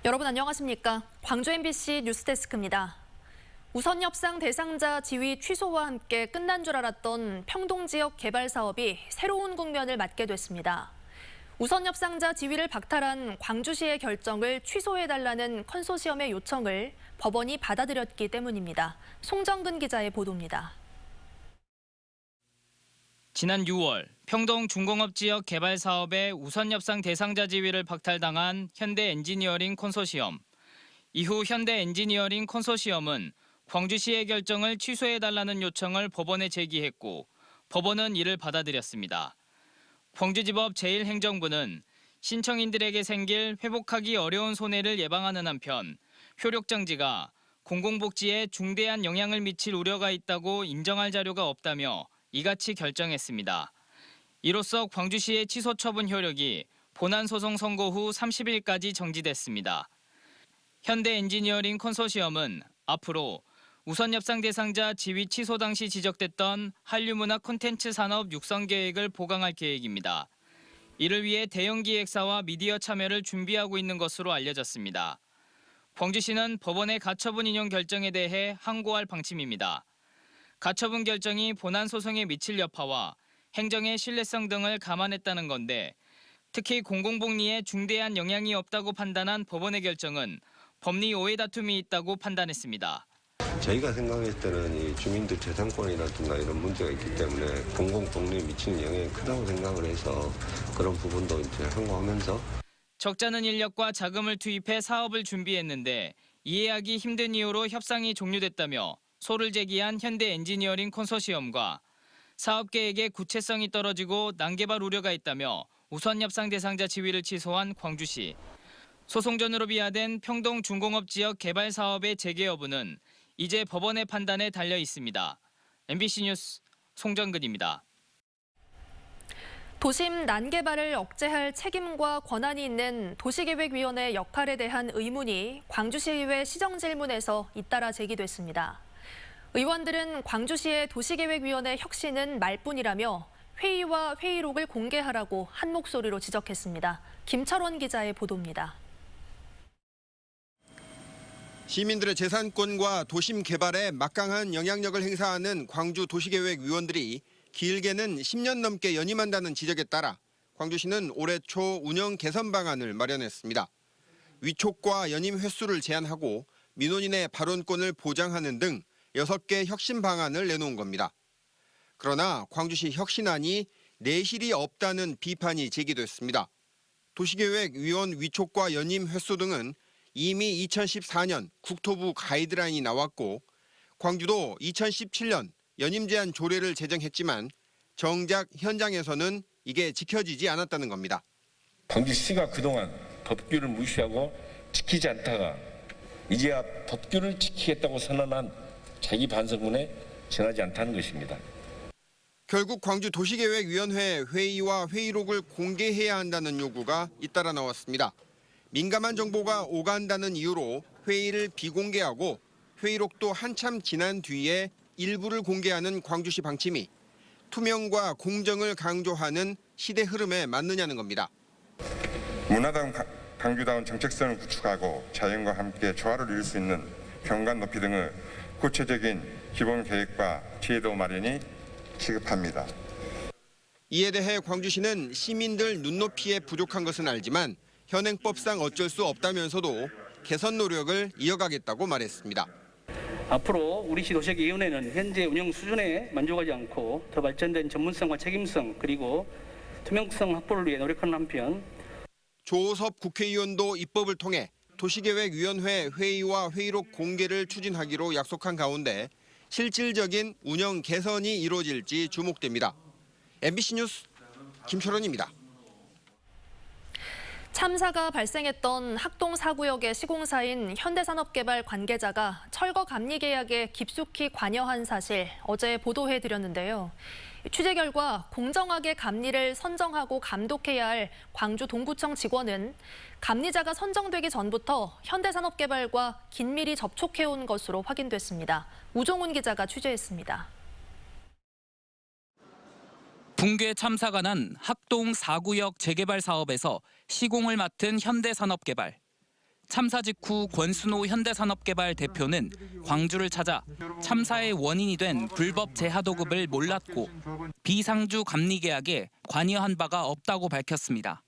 여러분 안녕하십니까? 광주 MBC 뉴스데스크입니다. 우선협상 대상자 지위 취소와 함께 끝난 줄 알았던 평동 지역 개발 사업이 새로운 국면을 맞게 됐습니다. 우선협상자 지위를 박탈한 광주시의 결정을 취소해달라는 컨소시엄의 요청을 법원이 받아들였기 때문입니다. 송정근 기자의 보도입니다. 지난 6월 평동 중공업 지역 개발 사업의 우선협상 대상자 지위를 박탈당한 현대엔지니어링 콘소시엄. 이후 현대엔지니어링 콘소시엄은 광주시의 결정을 취소해달라는 요청을 법원에 제기했고 법원은 이를 받아들였습니다. 광주지법 제1행정부는 신청인들에게 생길 회복하기 어려운 손해를 예방하는 한편 효력정지가 공공복지에 중대한 영향을 미칠 우려가 있다고 인정할 자료가 없다며 이같이 결정했습니다. 이로써 광주시의 취소 처분 효력이 본안소송 선고 후 30일까지 정지됐습니다. 현대엔지니어링 컨소시엄은 앞으로 우선협상 대상자 지위 취소 당시 지적됐던 한류문화 콘텐츠 산업 육성 계획을 보강할 계획입니다. 이를 위해 대형 기획사와 미디어 참여를 준비하고 있는 것으로 알려졌습니다. 광주시는 법원의 가처분 인용 결정에 대해 항고할 방침입니다. 가처분 결정이 본안 소송에 미칠 여파와 행정의 신뢰성 등을 감안했다는 건데 특히 공공복리에 중대한 영향이 없다고 판단한 법원의 결정은 법리 오해 다툼이 있다고 판단했습니다. 저희가 생각했을 때는 이 주민들 재산권이라든가 이런 문제가 있기 때문에 공공복리에 미치는 영향이 크다고 생각을 해서 그런 부분도 이제 항고하면서 적잖은 인력과 자금을 투입해 사업을 준비했는데 이해하기 힘든 이유로 협상이 종료됐다며 소를 제기한 현대엔지니어링 컨소시엄과 사업 계획의 구체성이 떨어지고 난개발 우려가 있다며 우선협상 대상자 지위를 취소한 광주시. 소송전으로 비화된 평동 중공업 지역 개발 사업의 재개 여부는 이제 법원의 판단에 달려 있습니다. MBC 뉴스 송정근입니다. 도심 난개발을 억제할 책임과 권한이 있는 도시계획위원회 역할에 대한 의문이 광주시의회 시정질문에서 잇따라 제기됐습니다. 의원들은 광주시의 도시계획위원회 혁신은 말뿐이라며 회의와 회의록을 공개하라고 한 목소리로 지적했습니다. 김철원 기자의 보도입니다. 시민들의 재산권과 도심 개발에 막강한 영향력을 행사하는 광주 도시계획위원들이 길게는 10년 넘게 연임한다는 지적에 따라 광주시는 올해 초 운영 개선 방안을 마련했습니다. 위촉과 연임 횟수를 제한하고 민원인의 발언권을 보장하는 등 6개 혁신 방안을 내놓은 겁니다. 그러나 광주시 혁신안이 내실이 없다는 비판이 제기됐습니다. 도시계획위원 위촉과 연임 횟수 등은 이미 2014년 국토부 가이드라인이 나왔고 광주도 2017년 연임 제한 조례를 제정했지만 정작 현장에서는 이게 지켜지지 않았다는 겁니다. 광주시가 그동안 법규를 무시하고 지키지 않다가 이제야 법규를 지키겠다고 선언한 자기 반성문에 지나지 않다는 것입니다. 결국 광주 도시계획위원회 회의와 회의록을 공개해야 한다는 요구가 잇따라 나왔습니다. 민감한 정보가 오간다는 이유로 회의를 비공개하고 회의록도 한참 지난 뒤에 일부를 공개하는 광주시 방침이 투명과 공정을 강조하는 시대 흐름에 맞느냐는 겁니다. 문화다운 강주다운 정책성을 구축하고 자연과 함께 조화를 이룰 수 있는 경관 높이 등의 구체적인 기본 계획과 제도 마련이 시급합니다. 이에 대해 광주시는 시민들 눈높이에 부족한 것은 알지만 현행법상 어쩔 수 없다면서도 개선 노력을 이어가겠다고 말했습니다. 앞으로 우리 시 도시계획위원회는 현재 운영 수준에 만족하지 않고 더 발전된 전문성과 책임성 그리고 투명성 확보를 위해 노력하는 한편 조호섭 국회의원도 입법을 통해 도시계획위원회 회의와 회의록 공개를 추진하기로 약속한 가운데 실질적인 운영 개선이 이루어질지 주목됩니다. MBC 뉴스 김철원입니다. 참사가 발생했던 학동 4구역의 시공사인 현대산업개발 관계자가 철거 감리 계약에 깊숙이 관여한 사실 어제 보도해드렸는데요. 취재 결과 공정하게 감리를 선정하고 감독해야 할 광주 동구청 직원은 감리자가 선정되기 전부터 현대산업개발과 긴밀히 접촉해온 것으로 확인됐습니다. 우종훈 기자가 취재했습니다. 붕괴 참사가 난 학동 4구역 재개발 사업에서 시공을 맡은 현대산업개발. 참사 직후 권순호 현대산업개발 대표는 광주를 찾아 참사의 원인이 된 불법 재하도급을 몰랐고 비상주 감리계약에 관여한 바가 없다고 밝혔습니다.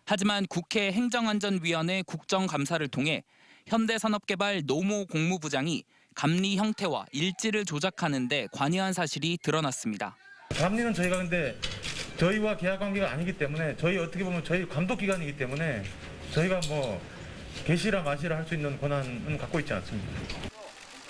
하지만 국회 행정안전위원회 국정감사를 통해 현대산업개발 노모 공무부장이 감리 형태와 일지를 조작하는 데 관여한 사실이 드러났습니다. 감리는 저희가 근데 저희와 계약 관계가 아니기 때문에 저희 어떻게 보면 저희 감독기관이기 때문에 저희가 뭐 개시라 마시라 할 수 있는 권한은 갖고 있지 않습니다.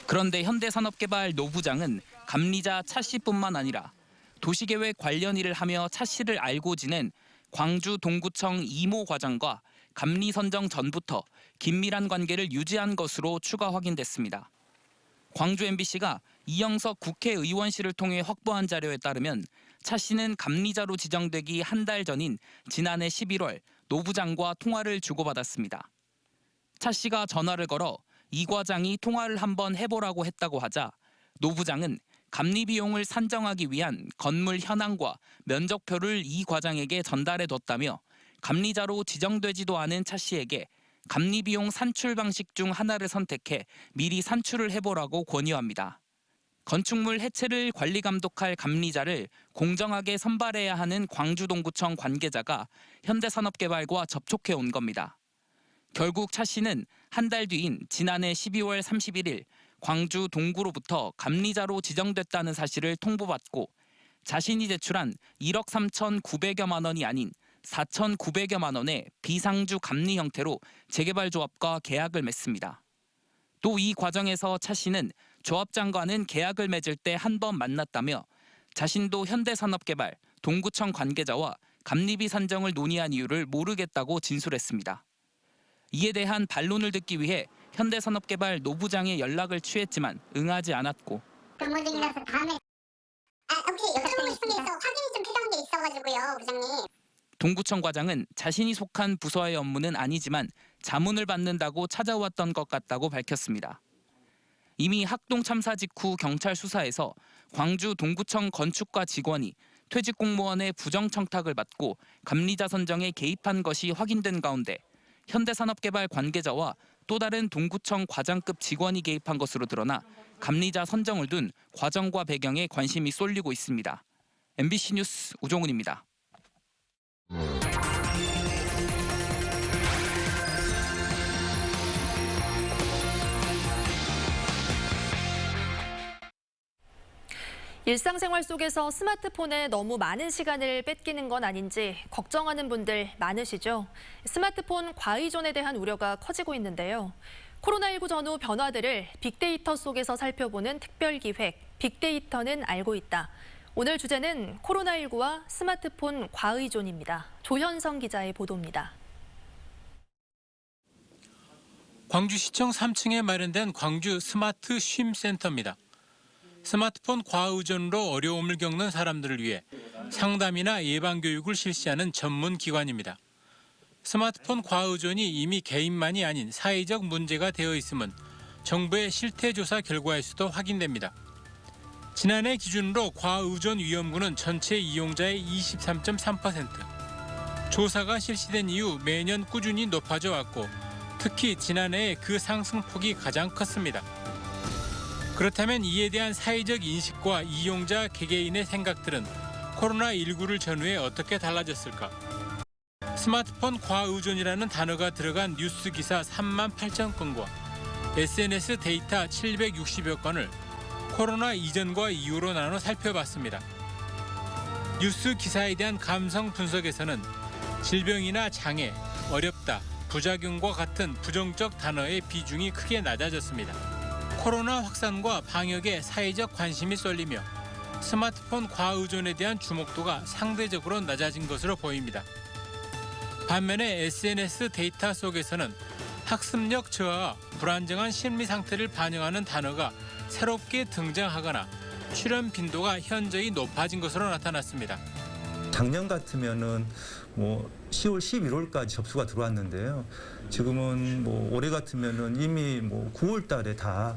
그런데 현대산업개발 노부장은 감리자 차 씨뿐만 아니라 도시계획 관련 일을 하며 차 씨를 알고 지낸 광주 동구청 이모 과장과 감리 선정 전부터 긴밀한 관계를 유지한 것으로 추가 확인됐습니다. 광주 MBC가 이영석 국회의원실을 통해 확보한 자료에 따르면 차 씨는 감리자로 지정되기 한 달 전인 지난해 11월 노 부장과 통화를 주고받았습니다. 차 씨가 전화를 걸어 이 과장이 통화를 한번 해보라고 했다고 하자 노 부장은 감리 비용을 산정하기 위한 건물 현황과 면적표를 이 과장에게 전달해뒀다며 감리자로 지정되지도 않은 차 씨에게 감리 비용 산출 방식 중 하나를 선택해 미리 산출을 해보라고 권유합니다. 건축물 해체를 관리 감독할 감리자를 공정하게 선발해야 하는 광주동구청 관계자가 현대산업개발과 접촉해 온 겁니다. 결국 차 씨는 한 달 뒤인 지난해 12월 31일 광주 동구로부터 감리자로 지정됐다는 사실을 통보받고 자신이 제출한 1억 3,900여만 원이 아닌 4,900여만 원의 비상주 감리 형태로 재개발조합과 계약을 맺습니다. 또 이 과정에서 차 씨는 조합장과는 계약을 맺을 때 한 번 만났다며 자신도 현대산업개발, 동구청 관계자와 감리비 산정을 논의한 이유를 모르겠다고 진술했습니다. 이에 대한 반론을 듣기 위해 현대산업개발 노 부장의 연락을 취했지만 응하지 않았고 근무중이라서 다음에 혹시 여쭤보고 싶은 게 있어 확인이 좀 필요한 게 있어가지고요, 부장님. 동구청 과장은 자신이 속한 부서의 업무는 아니지만 자문을 받는다고 찾아왔던 것 같다고 밝혔습니다. 이미 학동 참사 직후 경찰 수사에서 광주 동구청 건축과 직원이 퇴직 공무원의 부정청탁을 받고 감리자 선정에 개입한 것이 확인된 가운데 현대산업개발 관계자와 또 다른 동구청 과장급 직원이 개입한 것으로 드러나 감리자 선정을 둔 과정과 배경에 관심이 쏠리고 있습니다. MBC 뉴스 우종훈입니다. 일상생활 속에서 스마트폰에 너무 많은 시간을 뺏기는 건 아닌지 걱정하는 분들 많으시죠? 스마트폰 과의존에 대한 우려가 커지고 있는데요. 코로나19 전후 변화들을 빅데이터 속에서 살펴보는 특별기획 빅데이터는 알고 있다. 오늘 주제는 코로나19와 스마트폰 과의존입니다. 조현성 기자의 보도입니다. 광주시청 3층에 마련된 광주 스마트 쉼센터입니다. 스마트폰 과의존으로 어려움을 겪는 사람들을 위해 상담이나 예방교육을 실시하는 전문 기관입니다. 스마트폰 과의존이 이미 개인만이 아닌 사회적 문제가 되어 있음은 정부의 실태조사 결과에서도 확인됩니다. 지난해 기준으로 과의존 위험군은 전체 이용자의 23.3%. 조사가 실시된 이후 매년 꾸준히 높아져 왔고 특히 지난해에 그 상승폭이 가장 컸습니다. 그렇다면 이에 대한 사회적 인식과 이용자 개개인의 생각들은 코로나19를 전후에 어떻게 달라졌을까? 스마트폰 과의존이라는 단어가 들어간 뉴스 기사 3만 8천 건과 SNS 데이터 760여 건을 코로나 이전과 이후로 나눠 살펴봤습니다. 뉴스 기사에 대한 감성 분석에서는 질병이나 장애, 어렵다, 부작용과 같은 부정적 단어의 비중이 크게 낮아졌습니다. 코로나 확산과 방역에 사회적 관심이 쏠리며 스마트폰 과의존에 대한 주목도가 상대적으로 낮아진 것으로 보입니다. 반면에 SNS 데이터 속에서는 학습력 저하와 불안정한 심리 상태를 반영하는 단어가 새롭게 등장하거나 출연 빈도가 현저히 높아진 것으로 나타났습니다. 작년 같으면은 10월, 11월까지 접수가 들어왔는데요. 지금은 올해 같으면은 이미 9월 달에 다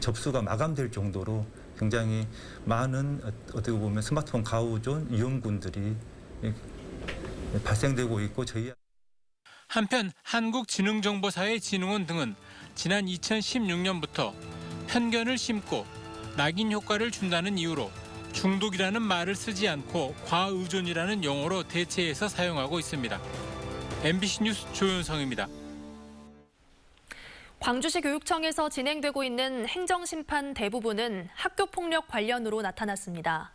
접수가 마감될 정도로 굉장히 많은 어떻게 보면 스마트폰 과의존 위험군들이 발생되고 있고 한편 한국지능정보사회진흥원 등은 지난 2016년부터 편견을 심고 낙인 효과를 준다는 이유로 중독이라는 말을 쓰지 않고 과의존이라는 용어로 대체해서 사용하고 있습니다. MBC 뉴스 조윤성입니다. 광주시 교육청에서 진행되고 있는 행정심판 대부분은 학교폭력 관련으로 나타났습니다.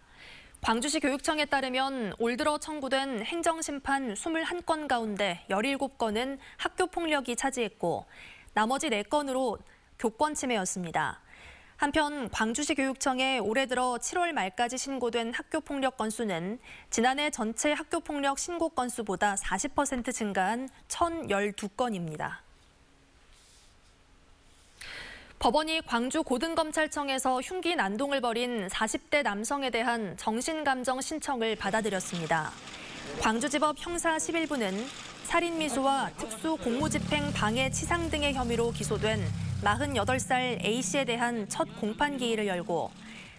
광주시 교육청에 따르면 올 들어 청구된 행정심판 21건 가운데 17건은 학교폭력이 차지했고 나머지 4건으로 교권 침해였습니다. 한편 광주시 교육청에 올해 들어 7월 말까지 신고된 학교폭력 건수는 지난해 전체 학교폭력 신고 건수보다 40% 증가한 1,012건입니다. 법원이 광주 고등검찰청에서 흉기 난동을 벌인 40대 남성에 대한 정신감정 신청을 받아들였습니다. 광주지법 형사 11부는 살인미수와 특수공무집행 방해 치상 등의 혐의로 기소된 48살 A씨에 대한 첫 공판기일을 열고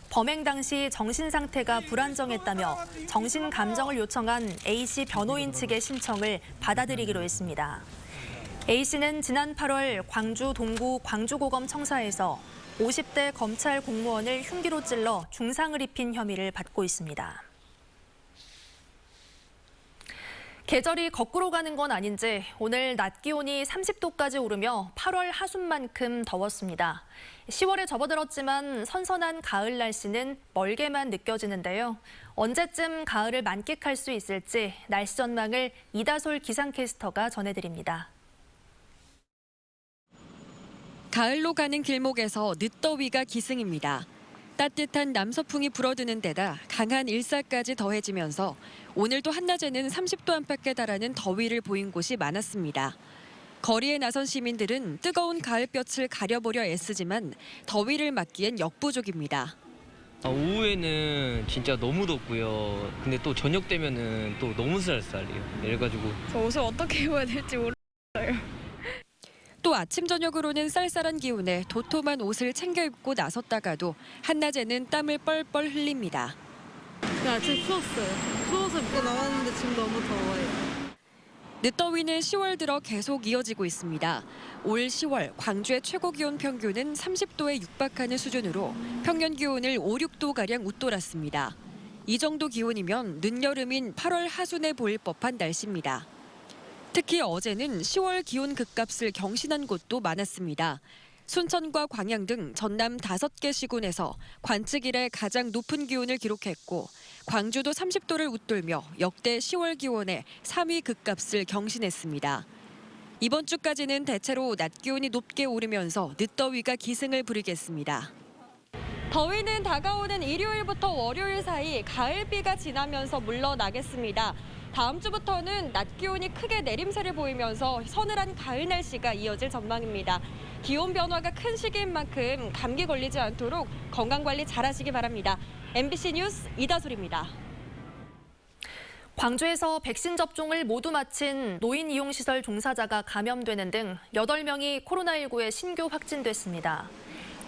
범행 당시 정신상태가 불안정했다며 정신감정을 요청한 A씨 변호인 측의 신청을 받아들이기로 했습니다. A씨는 지난 8월 광주 동구 광주고검 청사에서 50대 검찰 공무원을 흉기로 찔러 중상을 입힌 혐의를 받고 있습니다. 계절이 거꾸로 가는 건 아닌지 오늘 낮 기온이 30도까지 오르며 8월 하순만큼 더웠습니다. 10월에 접어들었지만 선선한 가을 날씨는 멀게만 느껴지는데요. 언제쯤 가을을 만끽할 수 있을지 날씨 전망을 이다솔 기상캐스터가 전해드립니다. 가을로 가는 길목에서 늦더위가 기승입니다. 따뜻한 남서풍이 불어드는 데다 강한 일사까지 더해지면서 오늘도 한낮에는 30도 안팎에 달하는 더위를 보인 곳이 많았습니다. 거리에 나선 시민들은 뜨거운 가을볕을 가려보려 애쓰지만 더위를 막기엔 역부족입니다. 오후에는 진짜 너무 덥고요. 근데 또 저녁 되면은 또 너무 쌀쌀해요. 그래가지고 저 옷을 어떻게 입어야 될지 모르겠어요. 또 아침 저녁으로는 쌀쌀한 기운에 도톰한 옷을 챙겨 입고 나섰다가도 한낮에는 땀을 뻘뻘 흘립니다. 아침 추웠어요. 추워서 입고 나왔는데 지금 너무 더워요. 늦더위는 10월 들어 계속 이어지고 있습니다. 올 10월 광주의 최고 기온 평균은 30도에 육박하는 수준으로 평년 기온을 5, 6도가량 웃돌았습니다. 이 정도 기온이면 늦여름인 8월 하순에 보일 법한 날씨입니다. 특히 어제는 10월 기온 급값을 경신한 곳도 많았습니다. 순천과 광양 등 전남 5개 시군에서 관측 이래 가장 높은 기온을 기록했고 광주도 30도를 웃돌며 역대 10월 기온의 3위 급값을 경신했습니다. 이번 주까지는 대체로 낮 기온이 높게 오르면서 늦더위가 기승을 부리겠습니다. 더위는 다가오는 일요일부터 월요일 사이 가을비가 지나면서 물러나겠습니다. 다음 주부터는 낮 기온이 크게 내림세를 보이면서 서늘한 가을 날씨가 이어질 전망입니다. 기온 변화가 큰 시기인 만큼 감기 걸리지 않도록 건강관리 잘하시기 바랍니다. MBC 뉴스 이다솔입니다. 광주에서 백신 접종을 모두 마친 노인 이용시설 종사자가 감염되는 등 8명이 코로나19에 신규 확진됐습니다.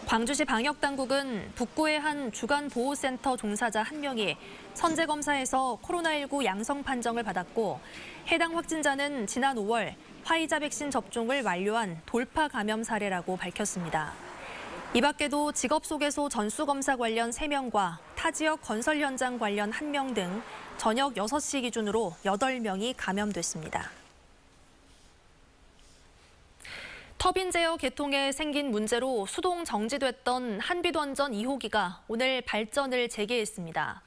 광주시 방역당국은 북구의 한 주간보호센터 종사자 1명이 선제검사에서 코로나19 양성 판정을 받았고 해당 확진자는 지난 5월 화이자 백신 접종을 완료한 돌파 감염 사례라고 밝혔습니다. 이 밖에도 직업소개소 전수검사 관련 3명과 타 지역 건설 현장 관련 1명 등 저녁 6시 기준으로 8명이 감염됐습니다. 터빈 제어 개통에 생긴 문제로 수동 정지됐던 한빛원전 2호기가 오늘 발전을 재개했습니다.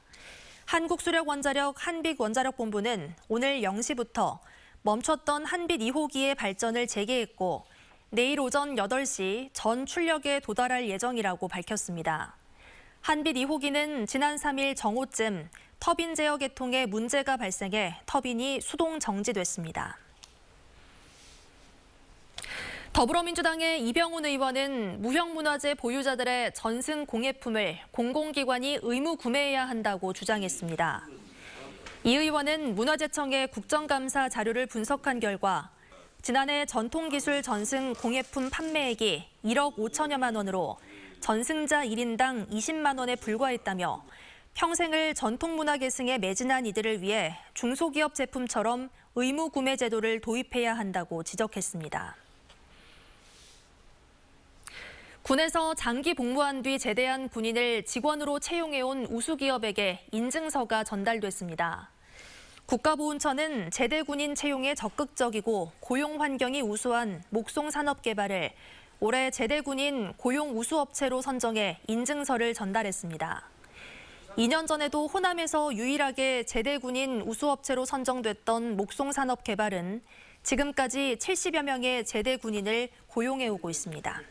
한국수력원자력 한빛원자력본부는 오늘 0시부터 멈췄던 한빛 2호기의 발전을 재개했고 내일 오전 8시 전 출력에 도달할 예정이라고 밝혔습니다. 한빛 2호기는 지난 3일 정오쯤 터빈 제어 개통에 문제가 발생해 터빈이 수동 정지됐습니다. 더불어민주당의 이병훈 의원은 무형문화재 보유자들의 전승 공예품을 공공기관이 의무 구매해야 한다고 주장했습니다. 이 의원은 문화재청의 국정감사 자료를 분석한 결과 지난해 전통기술 전승 공예품 판매액이 1억 5천여만 원으로 전승자 1인당 20만 원에 불과했다며 평생을 전통문화 계승에 매진한 이들을 위해 중소기업 제품처럼 의무 구매 제도를 도입해야 한다고 지적했습니다. 군에서 장기 복무한 뒤 제대한 군인을 직원으로 채용해온 우수기업에게 인증서가 전달됐습니다. 국가보훈처는 제대 군인 채용에 적극적이고 고용 환경이 우수한 목송산업개발을 올해 제대 군인 고용 우수업체로 선정해 인증서를 전달했습니다. 2년 전에도 호남에서 유일하게 제대 군인 우수업체로 선정됐던 목송산업개발은 지금까지 70여 명의 제대 군인을 고용해오고 있습니다.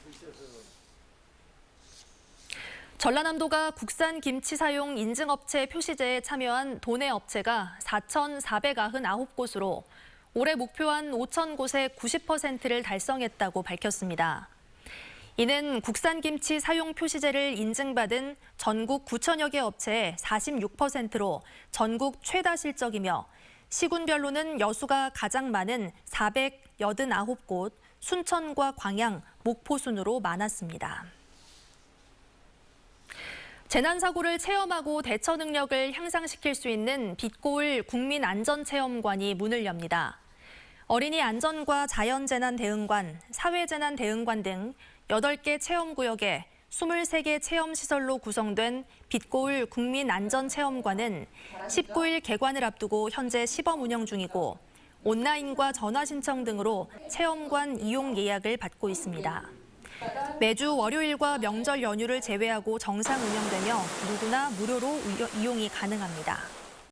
전라남도가 국산 김치 사용 인증업체 표시제에 참여한 도내 업체가 4,499곳으로 올해 목표한 5,000곳의 90%를 달성했다고 밝혔습니다. 이는 국산 김치 사용 표시제를 인증받은 전국 9천여 개 업체의 46%로 전국 최다 실적이며 시군별로는 여수가 가장 많은 489곳, 순천과 광양, 목포 순으로 많았습니다. 재난사고를 체험하고 대처 능력을 향상시킬 수 있는 빛고울 국민안전체험관이 문을 엽니다. 어린이 안전과 자연재난대응관, 사회재난대응관 등 8개 체험구역에 23개 체험시설로 구성된 빛고울 국민안전체험관은 19일 개관을 앞두고 현재 시범 운영 중이고 온라인과 전화 신청 등으로 체험관 이용 예약을 받고 있습니다. 매주 월요일과 명절 연휴를 제외하고 정상 운영되며 누구나 무료로 이용이 가능합니다.